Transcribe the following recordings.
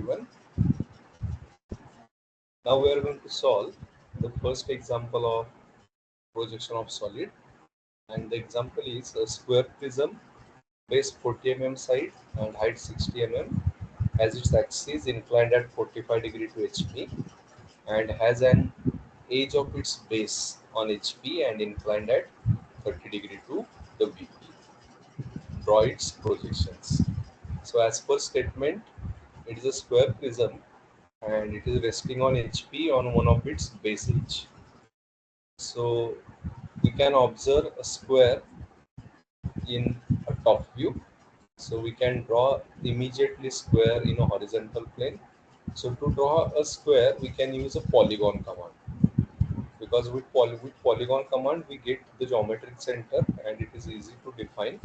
everyone. Now we are going to solve the first example of projection of solid, and the example is a square prism, base 40 mm side and height 60 mm, has its axis inclined at 45 degree to HP and has an edge of its base on HP and inclined at 30 degree to the VP. Draw its projections. So as per statement, it is a square prism and it is resting on HP on one of its base edge. So we can observe a square in a top view. So we can draw immediately square in a horizontal plane. So to draw a square, we can use a polygon command, because with polygon command we get the geometric center and it is easy to define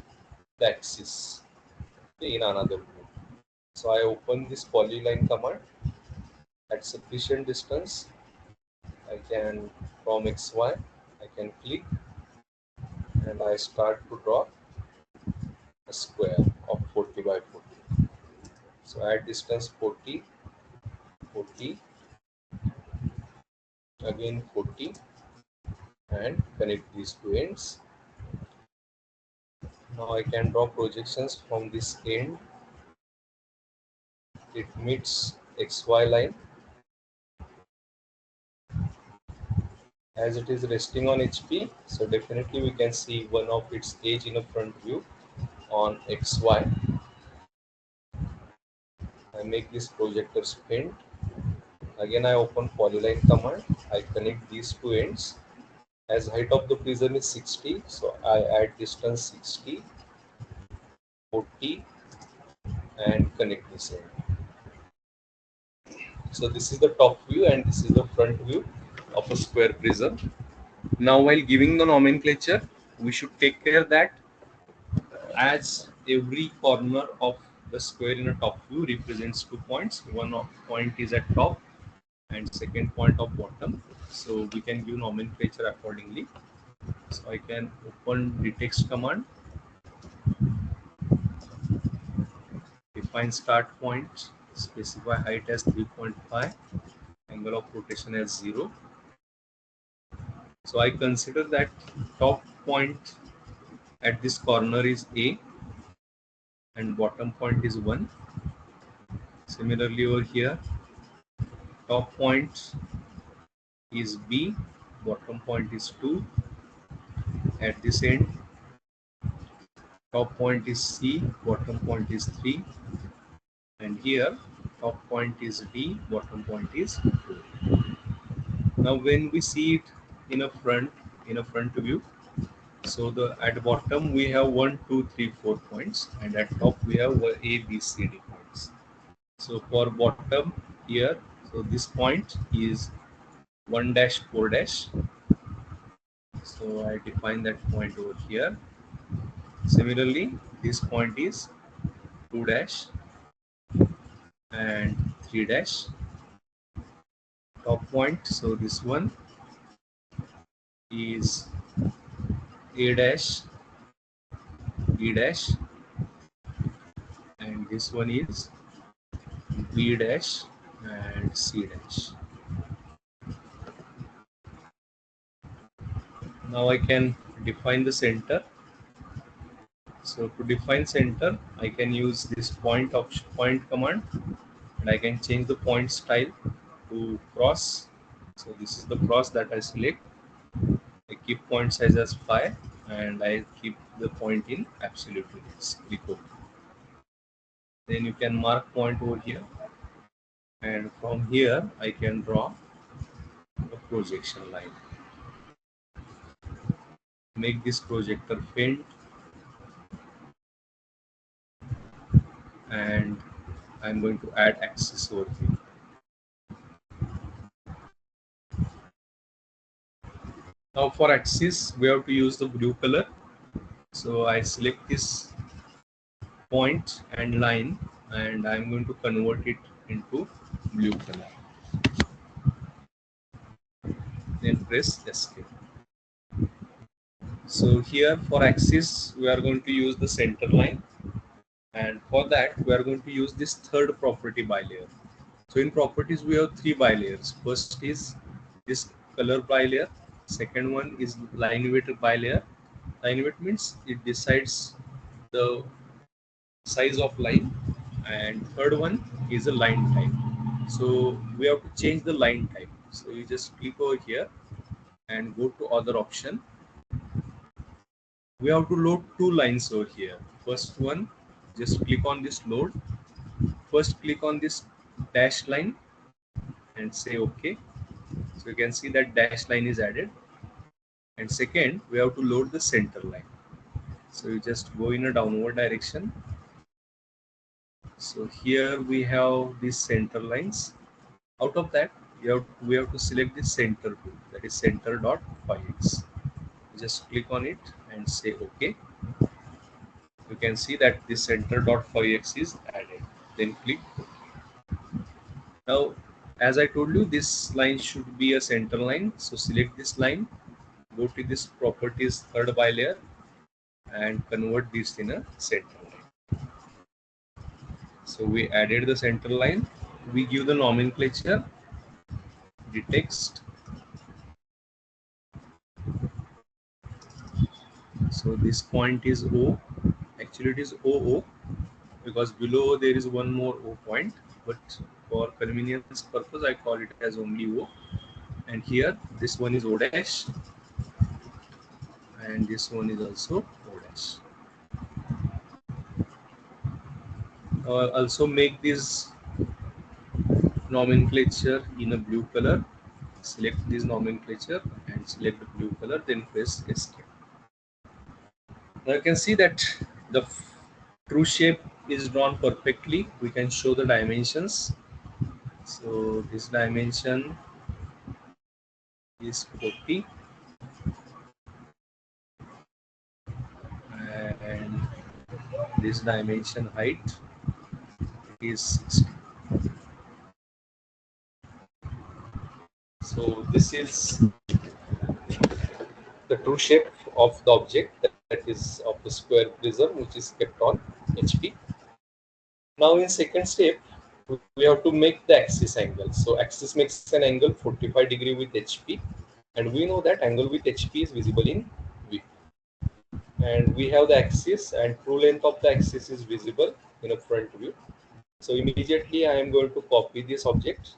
the axis in another view. So I open this polyline command at sufficient distance. I can from XY, I can click and I start to draw a square of 40 by 40. So at distance 40, 40, again 40, and connect these two ends. Now I can draw projections from this end. It meets XY line. As it is resting on HP, so definitely we can see one of its edge in a front view on XY. I make this projector spin. Again I open polyline command. I connect these two ends. As height of the prism is 60, so I add distance 60, 40, and connect this end. So this is the top view and this is the front view of a square prism. Now while giving the nomenclature, we should take care that as every corner of the square in a top view represents 2 points. One point is at top and second point of bottom. So we can give nomenclature accordingly. So I can open the text command, define start point, specify height as 3.5, angle of rotation as 0. So I consider that top point at this corner is A and bottom point is 1. Similarly over here, top point is B, bottom point is 2. At this end, top point is C, bottom point is 3. And here, top point is D, bottom point is 4. Now when we see it in a front view, so at bottom we have 1, 2, 3, 4 points, and at top we have A, B, C, D points. So for bottom here, so this point is 1 dash 4 dash. So I define that point over here. Similarly, this point is 2 dash and 3 dash. Top point, so this one is A dash, B dash, and this one is B dash and C dash. Now I can define the center. So to define center, I can use this point command, and I can change the point style to cross. So this is the cross that I select. I keep point size as 5 and I keep the point in absolute units. Click OK. Then you can mark point over here, and from here I can draw a projection line. Make this projector faint, and I'm going to add axis over here. Now for axis, we have to use the blue color. So I select this point and line, and I'm going to convert it into blue color. Then press escape. So here for axis, we are going to use the center line, and for that we are going to use this third property bilayer. So in properties, we have three bilayers. First is this color bilayer. Second one is line weight bilayer. Line weight means it decides the size of line, and third one is a line type. So we have to change the line type. So you just click over here and go to other option. We have to load two lines over here. First one, just click on this load. First click on this dash line and say OK. So you can see that dash line is added. And second, we have to load the center line. So you just go in a downward direction. So here we have these center lines. Out of that, we have to select the center tool, that is center dot 5x. Just click on it and say OK. You can see that the center dot 5x is added. Then click OK. Now, as I told you, this line should be a center line. So select this line, go to this properties third bilayer, and convert this in a center line. So we added the center line. We give the nomenclature, the text. So this point is O. Actually, it is OO because below there is one more O point. But for convenience purpose, I call it as only O. And here, this one is O dash, and this one is also O dash. Also make this nomenclature in a blue color. Select this nomenclature and select the blue color, then press escape. Now you can see that the true shape is drawn perfectly. We can show the dimensions. So this dimension is 40 and this dimension height is 60. So this is the true shape of the object, that is of the square prism, which is kept on HP. Now in second step, we have to make the axis angle. So axis makes an angle 45 degree with HP, and we know that angle with HP is visible in V. And we have the axis, and true length of the axis is visible in a front view. So immediately I am going to copy this object,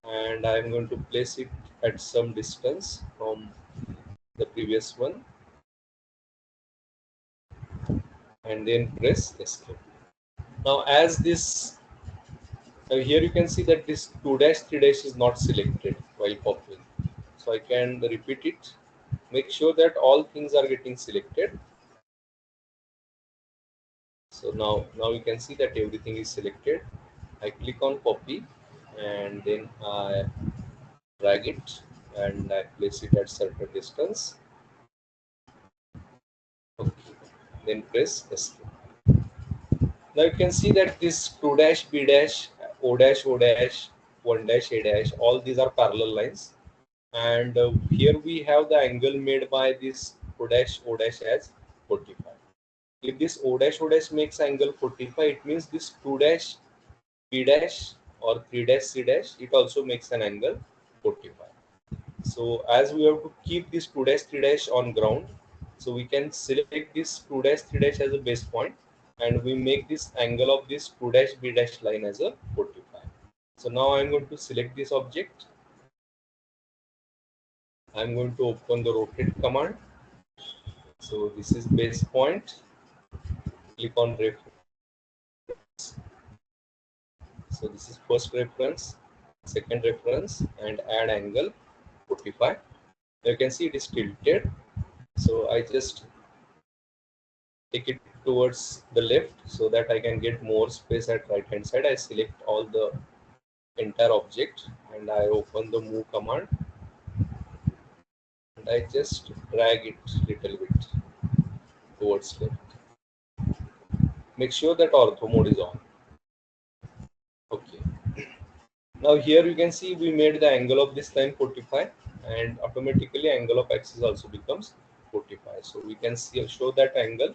and I am going to place it at some distance from the previous one, and then press escape. Now as this, now here you can see that this 2 dash 3 dash is not selected while copying. So I can repeat it. Make sure that all things are getting selected. So now you can see that everything is selected. I click on copy, and then I drag it and I place it at certain distance. Okay. Then press escape. Now you can see that this 2 dash B dash O dash O dash 1 dash A dash, all these are parallel lines. And here we have the angle made by this O dash as 45. If this O dash makes angle 45, it means this 2 dash B dash or 3 dash C dash, it also makes an angle 45. So as we have to keep this 2 dash 3 dash on ground, so we can select this 2 dash 3 dash as a base point, and we make this angle of this 2 dash B dash line as a 45. So now I'm going to select this object. I'm going to open the rotate command. So this is base point. Click on reference. So this is first reference, second reference, and add angle 45. You can see it is tilted. So I just take it towards the left so that I can get more space at right hand side. I select all the entire object and I open the move command, and I just drag it little bit towards left. Make sure that ortho mode is on. Okay. Now here you can see we made the angle of this line 45, and automatically angle of axis also becomes 45. So we can see show that angle.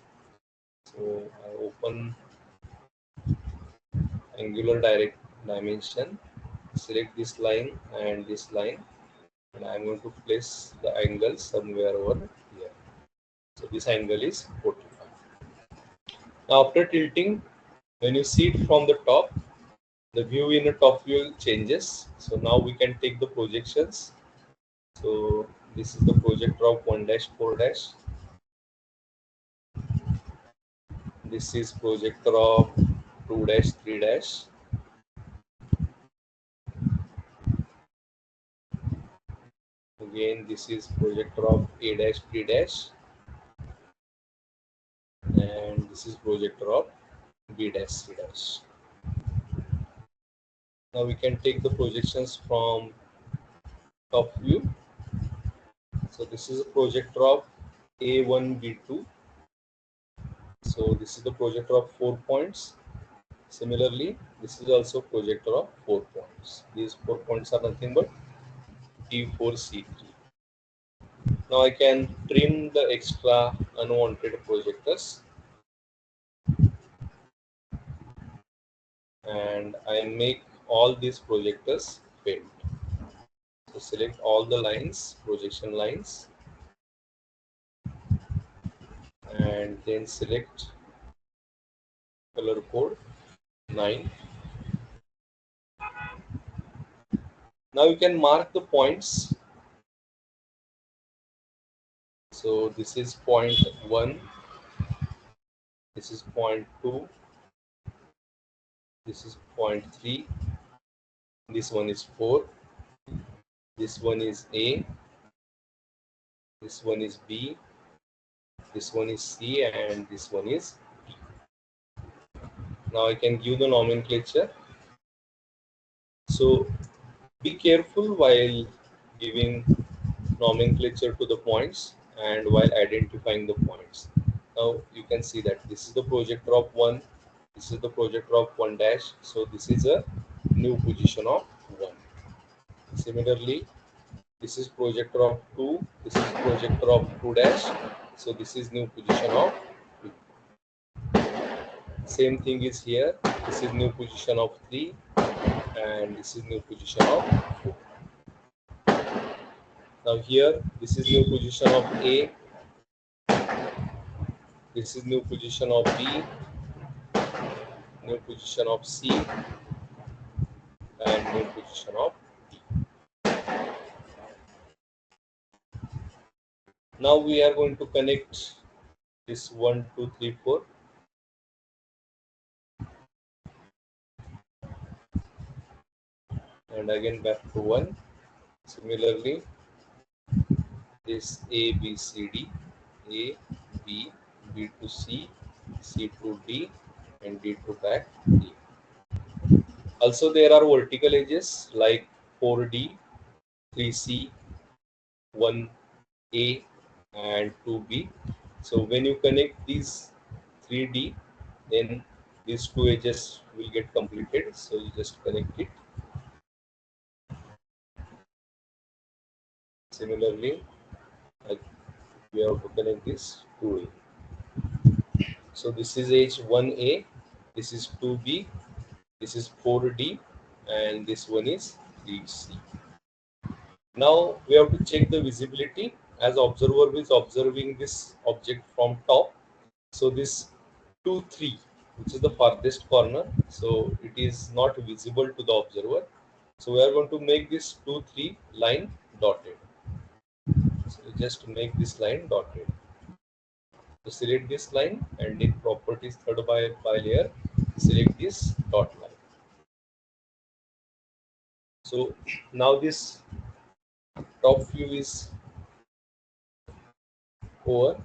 So I open angular direct dimension, select this line and this line, and I'm going to place the angle somewhere over here. So this angle is 45. Now after tilting, when you see it from the top, the view in the top view changes. So now we can take the projections. So this is the projector of 1-4 dash. This is projector of 2-3 dash. Again, this is projector of A-3 dash, and this is projector of B-3 dash. Now we can take the projections from top view. So this is a projector of A1, B2. So this is the projector of 4 points. Similarly, this is also projector of 4 points. These 4 points are nothing but T4, C3. Now I can trim the extra unwanted projectors, and I make all these projectors faint. So select all the lines, projection lines, and then select color code 9. Now you can mark the points. So this is point 1, this is point 2, this is point 3, this one is 4, this one is A, this one is B, this one is C, and this one is D. Now I can give the nomenclature. So be careful while giving nomenclature to the points and while identifying the points. Now you can see that this is the projector of 1, this is the projector of 1 dash, so this is a new position of 1. Similarly, this is projector of 2, this is projector of 2 dash, so this is new position of 2. Same thing is here, this is new position of 3, and this is new position of 4. Now here, this is new position of A, this is new position of B, new position of C, and new position of D. Now we are going to connect this 1, 2, 3, 4. And again back to 1. Similarly, this A, B, C, D, A, B, B to C, C to D, and D to back D. Also, there are vertical edges like 4D, 3C, 1A, and 2B. So when you connect these 3D, then these two edges will get completed. So you just connect it. Similarly, we have to connect this 2A. So this is edge 1A, this is 2B, this is 4D, and this one is 3C. Now we have to check the visibility as observer is observing this object from top. So this 2, 3, which is the farthest corner, so it is not visible to the observer. So we are going to make this 2, 3 line dotted. So just make this line dotted. So select this line, and in properties third by layer, select this dot line. So now this top view is over,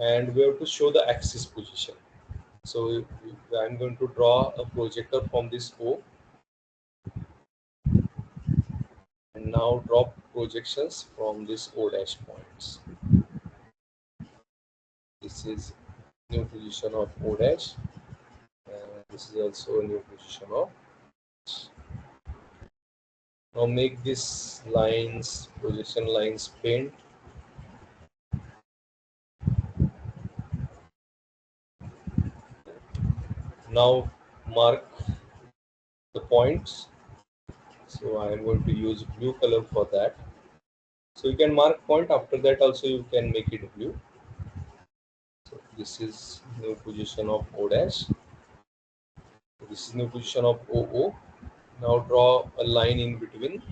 and we have to show the axis position. So I'm going to draw a projector from this O, and now draw projections from this O dash points. This is new position of O dash, and this is also a new position of. Now make this lines, projection lines faint. Now mark the points. So I am going to use blue color for that. So you can mark point, after that also you can make it blue. So this is new position of O dash. This is new position of OO. Now draw a line in between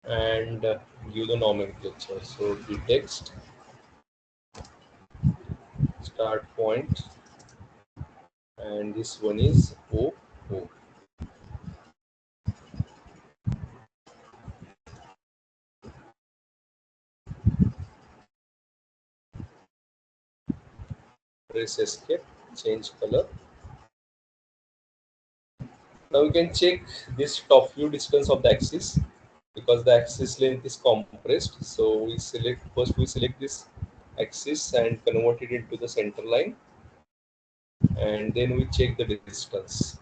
and give the nomenclature. So the text start point, and this one is OO. Press escape, change color. Now we can check this top view distance of the axis, because the axis length is compressed. So we select, first we select this axis and convert it into the center line, and then we check the distance.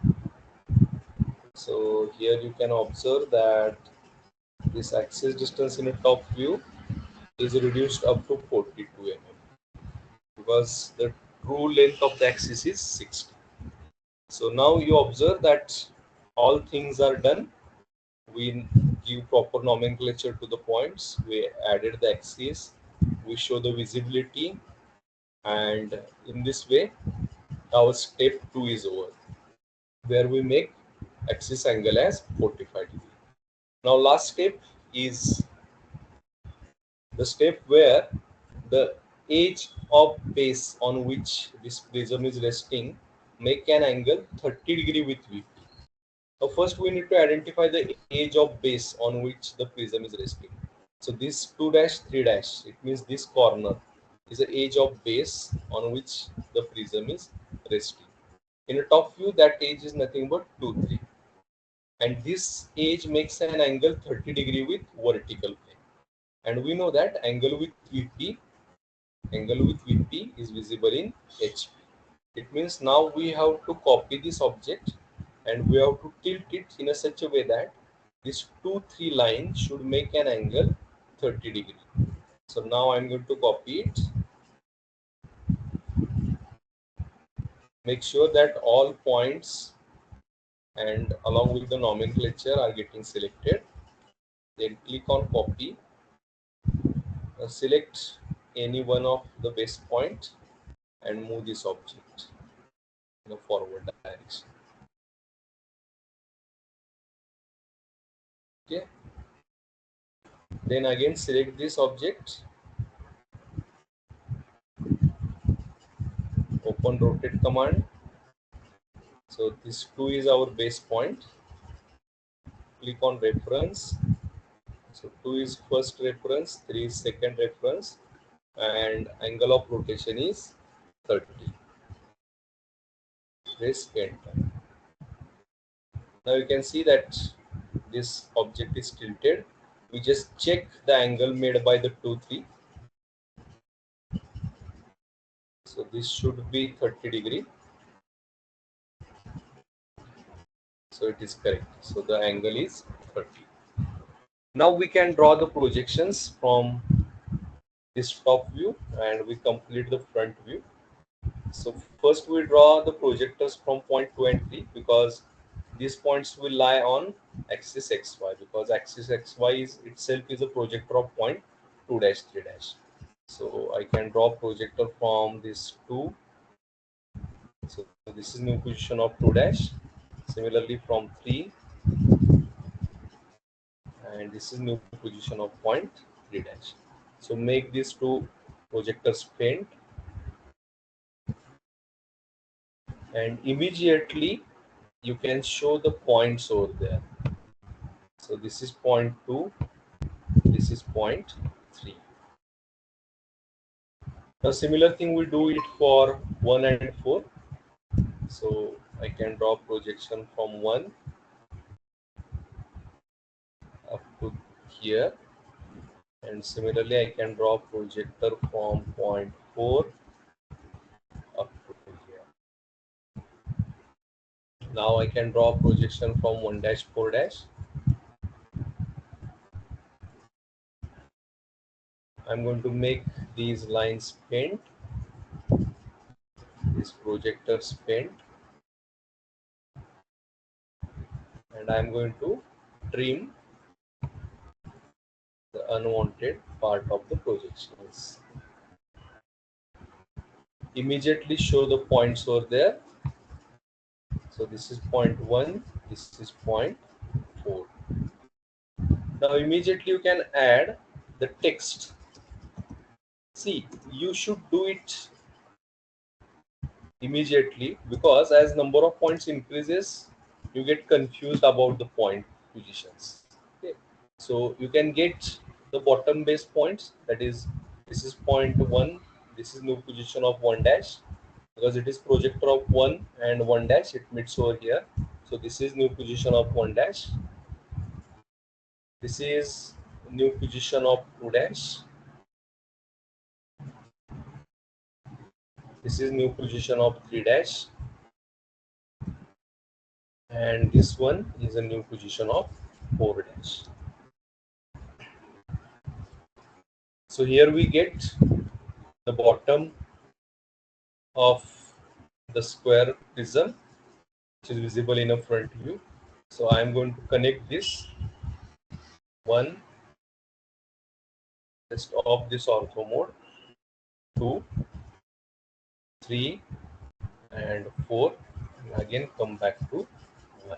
So here you can observe that this axis distance in a top view is reduced up to 42 mm, because the true length of the axis is 60. So now you observe that all things are done. We give proper nomenclature to the points, we added the axis, we show the visibility, and in this way our step 2 is over, where we make axis angle as 45 degree. Now last step is the step where the edge of base on which this prism is resting make an angle 30 degree with VP. So first we need to identify the edge of base on which the prism is resting. So this 2 dash 3 dash, it means this corner is the edge of base on which the prism is resting. In a top view, that edge is nothing but 2 3, and this edge makes an angle 30 degree with vertical plane. And we know that angle with VP is visible in HP. It means now we have to copy this object and we have to tilt it in a such a way that this 2 3 line should make an angle 30 degree. So now I'm going to copy it. Make sure that all points and along with the nomenclature are getting selected. Then click on copy. Select any one of the base point and move this object in a forward direction. Okay. Then again select this object, open rotate command. So this 2 is our base point. Click on reference. So 2 is first reference, 3 is second reference, and angle of rotation is 30. Press enter. Now you can see that this object is tilted. We just check the angle made by the 2 3. So this should be 30 degree. So it is correct. So the angle is 30. Now we can draw the projections from this top view and we complete the front view. So first we draw the projectors from point 2 and 3, because these points will lie on axis xy, because axis xy is itself is a projector of point 2 dash 3 dash. So I can draw projector from this 2. So this is new position of 2 dash. Similarly from 3, and this is new position of point 3 dash. So make these two projectors faint, and immediately you can show the points over there. So this is point 2, this is point 3. Now similar thing we do it for 1 and 4. So I can draw projection from 1 up to here, and similarly I can draw projector from point 4 up to here. Now I can draw projection from 1 dash 4 dash. I'm going to make these lines faint. this projector's paint, and I'm going to trim the unwanted part of the projections. Immediately show the points over there. So this is point 1, this is point 4. Now immediately you can add the text. See, you should do it immediately, because as number of points increases, you get confused about the point positions. Okay. So you can get the bottom base points, that is, this is point 1, this is new position of 1 dash, because it is projector of 1 and 1 dash, it meets over here. So this is new position of 1 dash, this is new position of 2 dash, this is new position of 3 dash, and this one is a new position of 4 dash. So here we get the bottom of the square prism, which is visible in a front view. So I am going to connect this one, just off this ortho mode, 2, 3 and 4, and again come back to 1.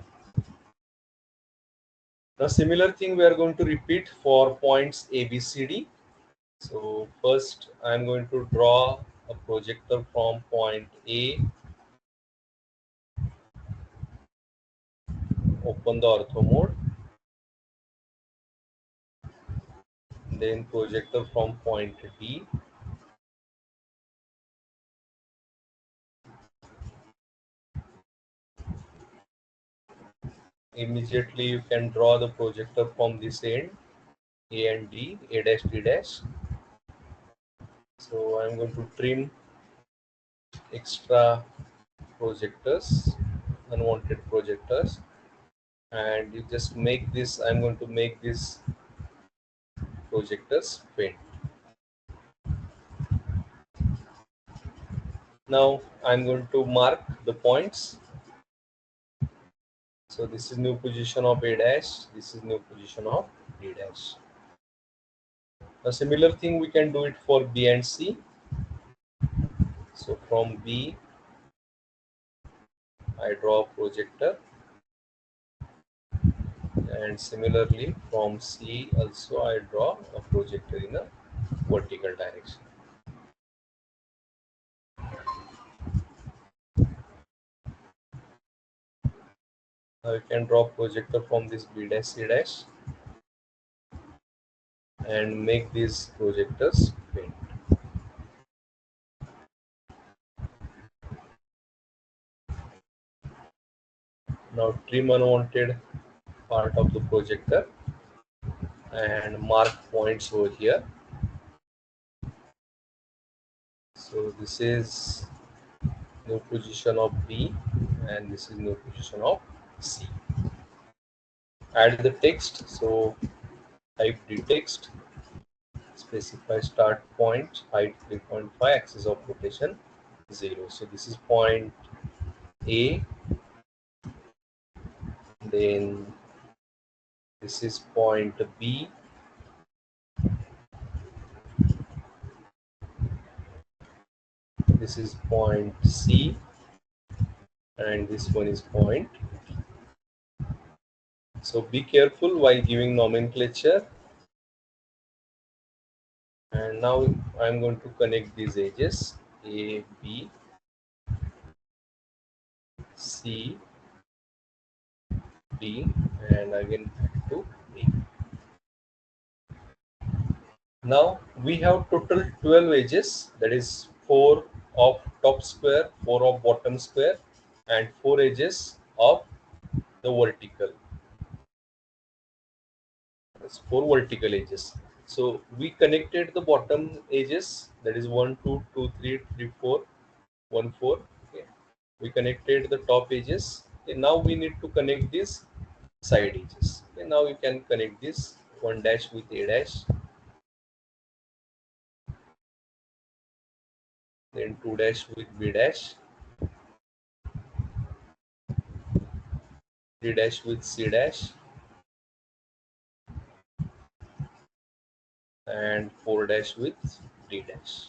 Now similar thing we are going to repeat for points A, B, C, D. So first I am going to draw a projector from point A, open the ortho mode, then projector from point D, immediately you can draw the projector from this end, A and D, A dash, D dash. So I'm going to trim extra projectors, unwanted projectors, and you just make this, I'm going to make this projectors faint. Now I'm going to mark the points. So this is new position of A dash, this is new position of D dash. A similar thing we can do it for B and C. So from B, I draw a projector, and similarly from C also I draw a projector in a vertical direction. Now you can draw projector from this B dash, C dash, and make these projectors faint. Now trim unwanted part of the projector and mark points over here. So this is new position of B and this is new position of C. Add the text. So type the text, specify start point, height 3.5, axis of rotation 0. So this is point A, then this is point B, this is point C, and this one is point. So be careful while giving nomenclature. And now I'm going to connect these edges A, B, C, D, and again back to B. Now we have total 12 edges, that is 4 of top square, 4 of bottom square, and 4 edges of the vertical. That's 4 vertical edges. So we connected the bottom edges, that is 1, 2, 2, 3, 3, 4, 1, 4. Okay. We connected the top edges. Okay. Now we need to connect these side edges. Okay. Now you can connect this 1 dash with A dash, then 2 dash with B dash, 3 dash with C dash, and 4 dash with D dash.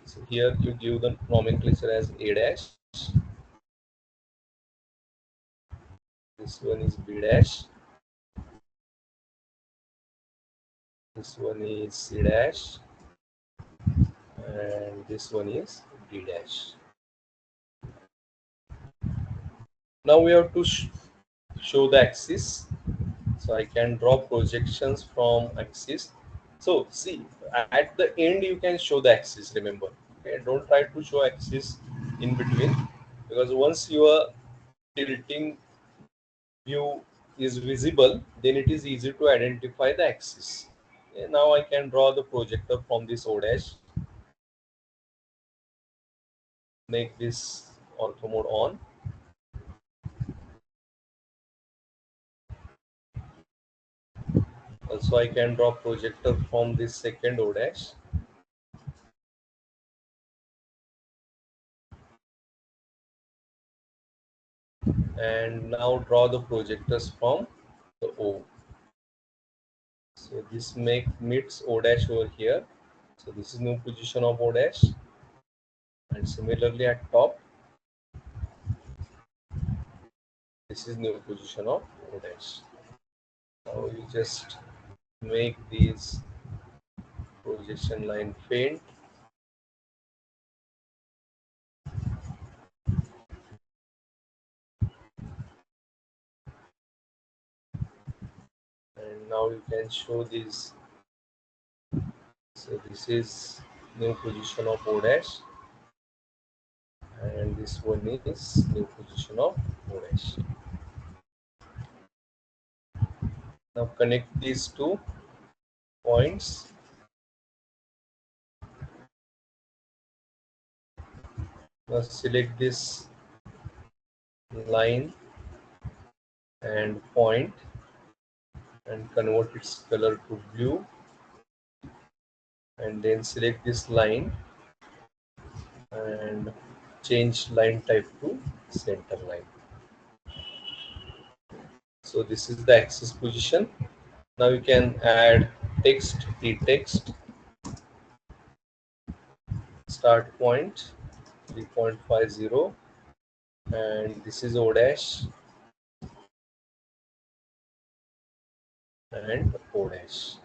So here you give the nomenclature as A dash, this one is B dash, this one is C dash, and this one is D dash. Now we have to show the axis. So I can draw projections from axis. So see, at the end you can show the axis, remember. Okay, don't try to show axis in between, because once your tilting view is visible, then it is easy to identify the axis. Okay, now I can draw the projector from this O dash, make this ortho mode on. Also I can draw projector from this second O dash, and now draw the projectors from the O. So this meets O dash over here. So this is new position of O dash, and similarly at top, this is new position of O dash. Now you just make these projection line faint, and now you can show these. So this is new position of O dash, and this one is new position of O dash. Now connect these two points. Now select this line and point and convert its color to blue, and then select this line and change line type to center line. So this is the axis position. Now you can add text, text, start point 3.50, and this is O dash and O dash.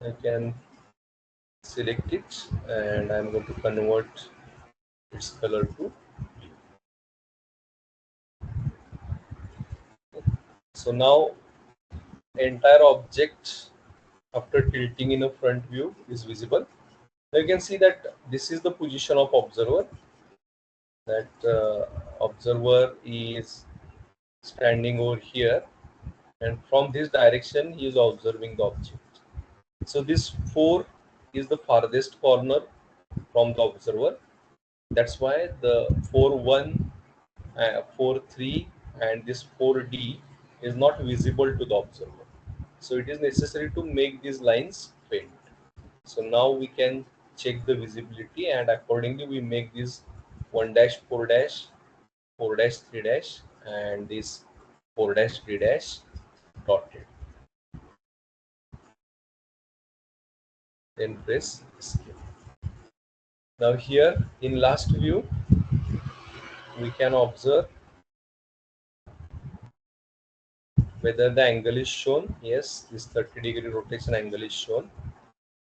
I can select it, and I'm going to convert its color to blue. So now entire object after tilting in a front view is visible. Now you can see that this is the position of observer, that observer is standing over here, and from this direction he is observing the object. So this 4 is the farthest corner from the observer. That's why the 4-1, 4-3 and this 4D is not visible to the observer. So it is necessary to make these lines faint. So now we can check the visibility, and accordingly we make this 1 dash 4 dash 4 dash 3 dash and this 4 dash 3 dash dotted. Then press escape. Now here in last view we can observe whether the angle is shown. Yes, this 30-degree rotation angle is shown.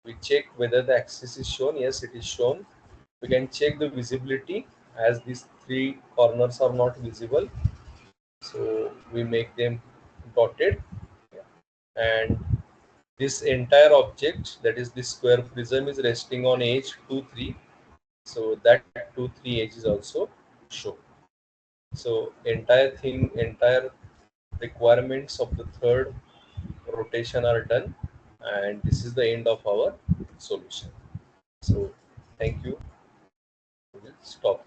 We check whether the axis is shown. Yes, it is shown. We can check the visibility, as these 3 corners are not visible, so we make them dotted. And this entire object, that is this square prism, is resting on edge 2 3, so that 2 3 edge is also shown. So entire requirements of the third rotation are done, and this is the end of our solution. So thank you. We will stop.